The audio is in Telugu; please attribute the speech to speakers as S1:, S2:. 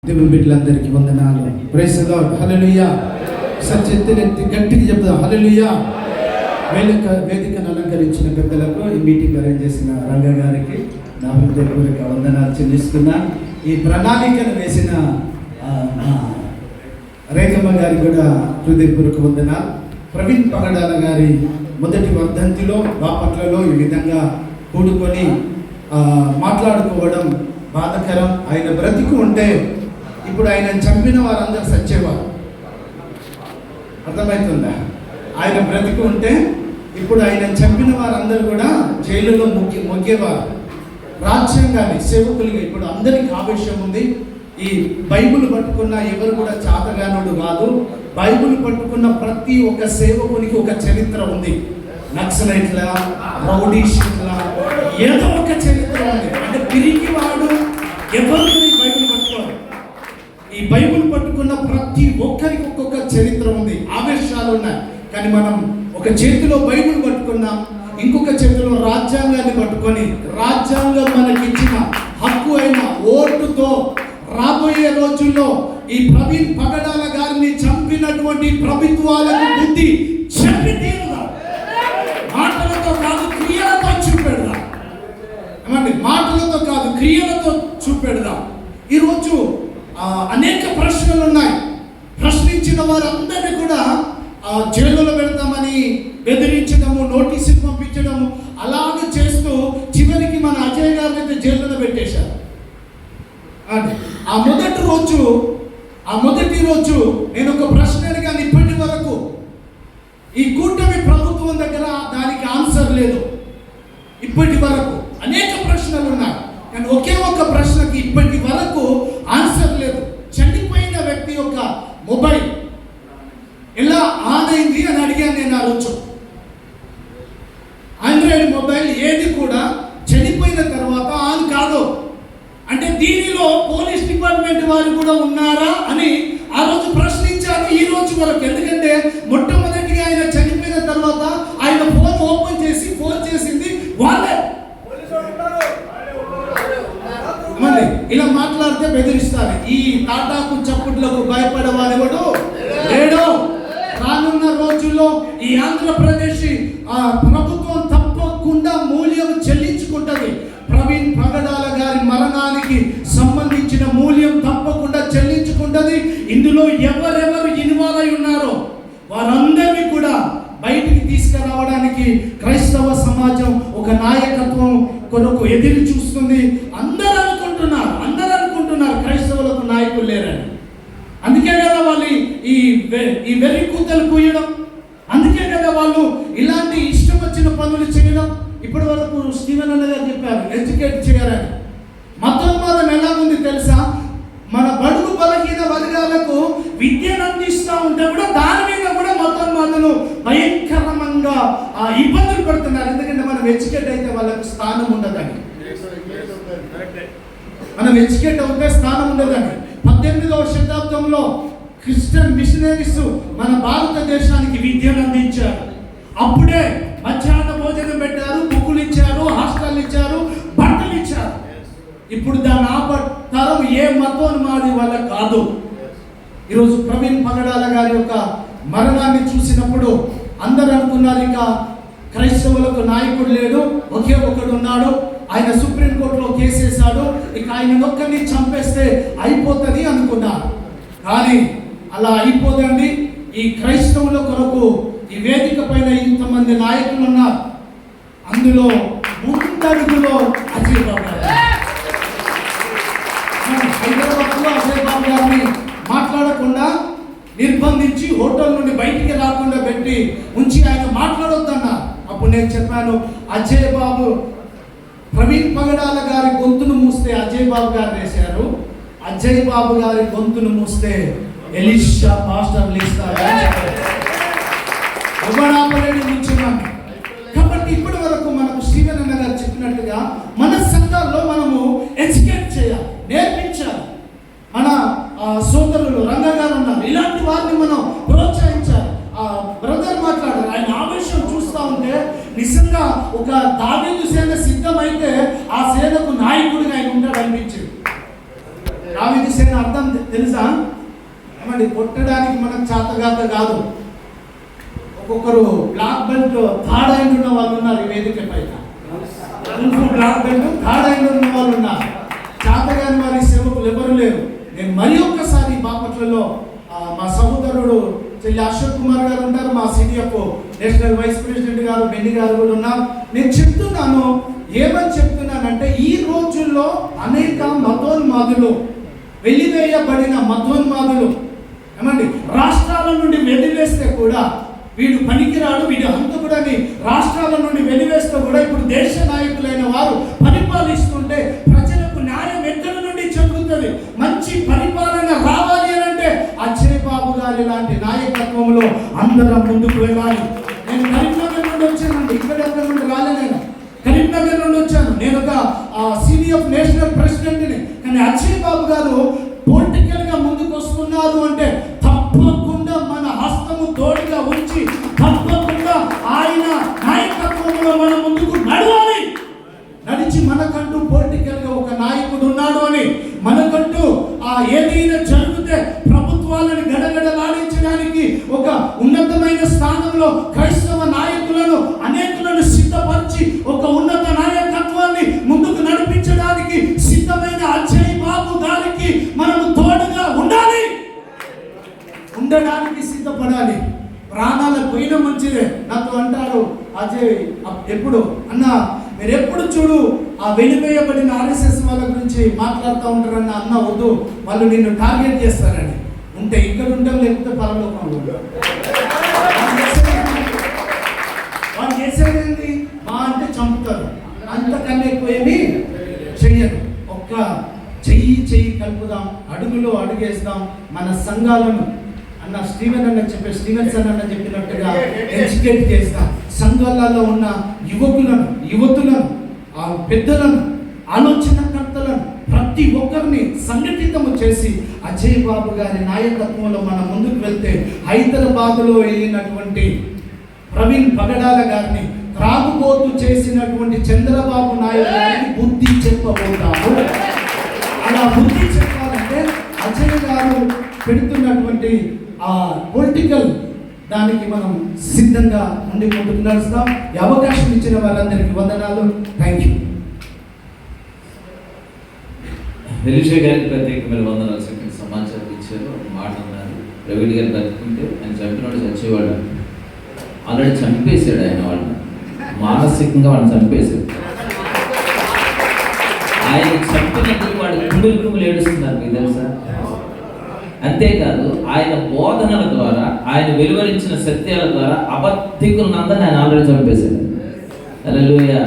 S1: దేవుని బిడ్డలందరికీ వందనాలు. Praise the Lord. హల్లెలూయా. సత్యెత్తి గట్టిగా చెప్తాం హల్లెలూయా. వేదికను అలంకరించిన పెద్దలకు, ఈ మీటింగ్ అరేంజ్ చేసిన రంగ గారికి నా హృదయపూర్వక వందనాలు చెల్లిస్తున్నాను. ఈ ప్రణాళికను వేసిన రేఖమ్మ గారికి కూడా హృదయపూర్వక వందనాలు. ప్రవీణ్ పగడాల గారి మొదటి వర్ధంతిలో బాపట్లలో ఈ విధంగా కూడుకొని మాట్లాడుకోవడం బాధకరం. ఆయన బ్రతికు ఉంటే ఇప్పుడు ఆయన చంపిన వారందరూ సచ్చేవారు. అర్థమవుతుందా? ఆయన బ్రతికు ఉంటే ఇప్పుడు ఆయన చంపిన వారందరూ కూడా జైలులో మొగ్గేవారు. రాజ్యాంగాన్ని సేవకులుగా ఇప్పుడు అందరికి ఆవేశం ఉంది. ఈ బైబిల్ పట్టుకున్న ఎవరు కూడా చాతగానుడు కాదు. బైబిల్ పట్టుకున్న ప్రతి ఒక్క సేవకునికి ఒక చరిత్ర ఉంది. నక్సలైట్ల, రౌడీషిట్ల, ఏదో ఒక చరిత్ర ఉంది. అంటే తిరిగి వాడు ఎవరు బైబిల్ పట్టుకోరు. ఈ బైబిల్ పట్టుకున్న ప్రతి ఒక్కరికి ఒక్కొక్క చరిత్ర ఉంది, ఆవేశాలు ఉన్నాయి. కానీ మనం ఒక చేతిలో బైబిల్ పట్టుకున్నాం, ఇంకొక చేతిలో రాజ్యాంగాన్ని పట్టుకొని రాజ్యాంగం మనకి ఇచ్చిన హక్కు అయిన ఓటుతో రాబోయే రోజుల్లో ఈ ప్రవీణ్ పగడాల గారిని చంపినటువంటి ప్రభుత్వాలకు బుద్ధి చెప్పి తీరుదా. మాటలతో కాదు క్రియలతో చూపెడదాం. ఏమండి? మాటలతో కాదు క్రియలతో చూపెడదాం. ఈరోజు అనేక ప్రశ్నలు ఉన్నాయి. ప్రశ్నించిన వారందరినీ కూడా జైలులో పెడతామని బెదిరించడము, నోటీసులు పంపించడము, అలాగే చేస్తూ చివరికి మన అజయ్ గారిని అయితే జైలులో పెట్టేశారు. ఆ మొదటి రోజు నేను ఒక ప్రశ్న అడిగాను. ఇప్పటి వరకు ఈ కూటమి ప్రభుత్వం దగ్గర దానికి ఆన్సర్ లేదు. ఇప్పటి వరకు అనేక ప్రశ్నలు ఉన్నాయి, కానీ ఒకే ఒక్క ప్రశ్నకి ఇప్పటి వరకు ఆన్సర్ లేదు. చనిపోయిన వ్యక్తి యొక్క మొబైల్ ఎలా ఆన్ అయింది అని అడిగాను నేను. ఆ రోజు ఆండ్రాయిడ్ మొబైల్ ఏది కూడా చనిపోయిన తర్వాత ఆన్ కాదు. అంటే దీనిలో పోలీస్ డిపార్ట్మెంట్ వారు కూడా ఉన్నారా అని ఆ రోజు ప్రశ్నించారు. ఈ రోజు వరకు, ఎందుకంటే మొట్టమొదటిగా ఆయన చనిపోయిన తర్వాత ఆయన ఫోన్ ఓపెన్ చేసి ఫోన్ చేసింది వాళ్ళే. ఇలా మాట్లాడితే బెదిరిస్తారు. ఈ తాటాకు చప్పుట్లకు భయపడే వాడెవడు లేడు. రానున్న రోజుల్లో ఈ ఆంధ్రప్రదేశ్ ప్రభుత్వం తప్పకుండా మూల్యం చెల్లించుకుంటది. ప్రవీణ్ పగడాల గారి మరణానికి సంబంధించిన మూల్యం తప్పకుండా చెల్లించుకుంటది. ఇందులో ఎవరెవరు ఇన్వాల్వ్ అయి ఉన్నారో వారందరినీ కూడా బయటికి తీసుకురావడానికి క్రైస్తవ సమాజం ఒక నాయకత్వం కొరకు ఎదురు చూస్తుంది. అందరూ అనుకుంటున్నారు క్రైస్తవులకు నాయకులు లేరని. అందుకే కదా వాళ్ళు ఈ వెర్రి కూతలు కూయడం, అందుకే కదా వాళ్ళు ఇలాంటి ఇష్టం వచ్చిన పనులు చేయడం. ఇప్పటి వరకు స్టీవెన్ అన్న గారు చెప్పారు, ఎడ్యుకేట్ చేయాలని. మతోన్మాదం ఎలా ఉంది తెలుసా? మన బడుగు బలహీన వర్గాలకు విద్యను అందిస్తూ ఉంటే కూడా దాని మీద కూడా మతోన్మాదులు భయంకరంగా ఇబ్బందులు పడుతున్నారు. ఎందుకంటే మనం ఎడ్యుకేట్ అయితే వాళ్ళకు స్థానం ఉండదని. మనం ఎడ్యుకేట్ అవుతే స్థానం ఉండదని 18వ శతాబ్దంలో క్రిస్టియన్ మిషనరీస్ మన భారతదేశానికి విద్యను అందించారు. అప్పుడే మధ్యాహ్న భోజనం పెట్టారు, బుక్కులు ఇచ్చారు, హాస్టల్ ఇచ్చారు, బట్టలు ఇచ్చారు. ఇప్పుడు దాని తరం ఏ మతోన్మాది వల్ల కాదు. ఈరోజు ప్రవీణ్ పగడాల గారి యొక్క మరణాన్ని చూసినప్పుడు అందరూ అనుకున్నారు ఇక క్రైస్తవులకు నాయకుడు లేడు, ఒకే ఒకడు ఉన్నాడు. ఆయన సుప్రీంకోర్టులో కేసేశాడు, ఇక ఆయన ఒక్కరిని చంపేస్తే అయిపోతుంది అనుకున్నారు. కానీ అలా అయిపోదండి. ఈ క్రైస్తవుల కొరకు ఈ వేదిక పైన ఇంతమంది నాయకులు ఉన్నారు. అందులో ముందడుగులో అజయ్ బాబు గారు. హైదరాబాద్లో అజయ్ బాబు గారిని మాట్లాడకుండా నిర్బంధించి హోటల్ నుండి బయటికి రాకుండా పెట్టి ఉంచి ఆయన మాట్లాడొద్దన్నారు. అప్పుడు నేను చెప్పాను, అజయ్ బాబు ప్రవీణ్ పగడాల గారి గొంతును మూస్తే అజయ్ బాబు గారు వేశారు, అజయ్ బాబు గారి గొంతును మూస్తే ఎలీషా పాస్టర్ లేస్తారు. కాబట్టి ఇప్పటి వరకు మనకు స్టీవెన్ అన్న గారు చెప్పినట్టుగా మన సంఘాల్లో మనము ఎడ్యుకేట్ చేయాలి, నేర్పించాలి. మన సోదరులు రంగ గారు ఉన్నారు, ఇలాంటి వారిని మనం ప్రోత్సహించాలి. బ్రదర్ మాట్లాడారు, ఆయన ఆవేశం చూస్తూ ఉంటే నిజంగా ఒక దావీదు సేన సిద్ధమైతే ఆ సేనకు నాయకుడిగా ఆయన ఉంటాడు అనిపించింది. దావీదు అరిసెన అర్థం తెలుసా? ఏమండి, కొట్టడానికి మనకు చేతగాక కాదు. ఒక్కొక్కరు బ్లాక్ బెల్ట్ థర్డ్ హ్యాండ్ ఉన్న వాళ్ళు ఉన్నారు ఈ వేదిక పైన. బ్లాక్ బెల్ట్ థర్డ్ హ్యాండ్ ఉన్న వాళ్ళు ఉన్నారు. చేతగాని వారి సేవకులు ఎవరు లేరు. నేను మరి ఒక్కసారి బాపట్లలో మా సహోదరుడు చెల్లి అశోక్ కుమార్ గారు ఉంటారు, మా సిడిఎఫ్ నేషనల్ వైస్ ప్రెసిడెంట్ గారు బెన్ని గారు కూడా ఉన్నారు. నేను చెప్తున్నాను, ఏమని చెప్తున్నానంటే ఈ రోజుల్లో అనేక మతోన్మాదులు, వెలివేయబడిన మతోన్మాదులు, ఏమండి, రాష్ట్రాల నుండి వెలివేస్తే కూడా వీడు పనికిరాడు, వీడు హంతకుడని రాష్ట్రాల నుండి వెలివేస్తే కూడా ఇప్పుడు దేశ నాయకులైన వారు పరిపాలిస్తుంటే ప్రజలకు న్యాయం ఎక్కడి నుండి జరుగుతుంది? మంచి పరిపాలన రావాలి అని అంటే అజయ్ బాబు గారి లాంటి నాయకత్వంలో అందరం ముందుకు వెళ్ళాలి. నేను కరీంనగర్ నుండి వచ్చానండి, ఇక్కడ నుండి రాలే. నేను కరీంనగర్ నుండి వచ్చాను. నేను ఒక సిడిఎఫ్ నేషనల్ ప్రెసిడెంట్ని. కానీ అజయ్ బాబు గారు పొలిటికల్ గా ముందుకు వస్తున్నారు అంటే తప్పకుండా మన హస్తము తోడుగా ఉంచి తప్పకుండా ఆయన నాయకత్వంలో మనం ముందుకు నడవాలి. నడిచి మనకంటూ పొలిటికల్ గా ఒక నాయకుడు ఉన్నాడు అని, మనకంటూ ఏదైనా జరిగితే ప్రభుత్వాలను గడగడలాడించడానికి ఒక ఉన్నతమైన స్థానంలో క్రైస్తవ నాయకులను అనేకులను సిద్ధపరిచి ఒక ఉన్నత నాయకత్వాన్ని ముందుకు నడిపించడానికి సిద్ధమైన అజయ్ బాబు గారికి మనము తోడుగా ఉండాలి, ఉండడానికి సిద్ధపడాలి. ప్రాణాలకు పోయిన మంచిదే. నాతో అంటారు అజయ్ ఎప్పుడు అన్న, మీరు ఎప్పుడు చూడు ఆ వెలివేయబడిన ఆర్ఎస్ఎస్ వాళ్ళ గురించి మాట్లాడుతూ ఉంటారన్న. అన్న వద్దు, వాళ్ళు నిన్ను టార్గెట్ చేస్తారని. ఉంటే ఇక్కడ ఉంటాం, లేకపోతే పరలోకంలో ఉంటాం. వాళ్ళు చేసేది మా అంటే చంపుతారు, అంతకన్నా ఎక్కువ ఏమి చెయ్యరు. ఒక్క చెయ్యి కలుపుదాం, అడుగులో అడుగేస్తాం. మన సంఘాలను అన్న స్టీవెన్సన్ అన్న చెప్పినట్టుగా ఎడ్యుకేట్ చేస్తాం. సంఘాలలో ఉన్న యువతులను పెద్దలను, ఆలోచనకర్తలను ప్రతి ఒక్కరిని సంఘటితము చేసి అజయ్ బాబు గారి నాయకత్వంలో మనం ముందుకు వెళ్తే హైదరాబాద్లో వెళ్ళినటువంటి ప్రవీణ్ పగడాల గారిని త్రాగుబోతు చేసినటువంటి చంద్రబాబు నాయుడు గారికి బుద్ధి చెప్పబోతాము. అలా బుద్ధి చెప్పాలంటే అజయ్ గారు పెడుతున్నటువంటి ఆ పొలిటికల్ దానికి మనం సిద్ధంగా ఉండి ముందుకు నడుస్తాం. ఈ అవకాశం ఇచ్చిన వారందరికీ వందనాలు. Thank you.
S2: వెలిషే గారికి ప్రత్యేకమైన వందనాలు. చెప్పిన సమాచారం ఇచ్చారు, మాట అన్నారు. ప్రవీణ్ గారు బతుకుంటే ఆయన చంపినోడు చచ్చేవాడు. ఆల్రెడీ చంపేశాడు ఆయన వాళ్ళని, మానసికంగా వాళ్ళని చంపేశాడు. ఆయన చంపినందుకు వాడు కుమిలి ఏడుస్తున్నారు, మీకు తెలుసా? అంతేకాదు ఆయన బోధనల ద్వారా, ఆయన వెలువరించిన సత్యాల ద్వారా అబద్ధికులందరినీ ఆయన ఆల్రెడీ చంపేశాడు. హల్లెలూయా.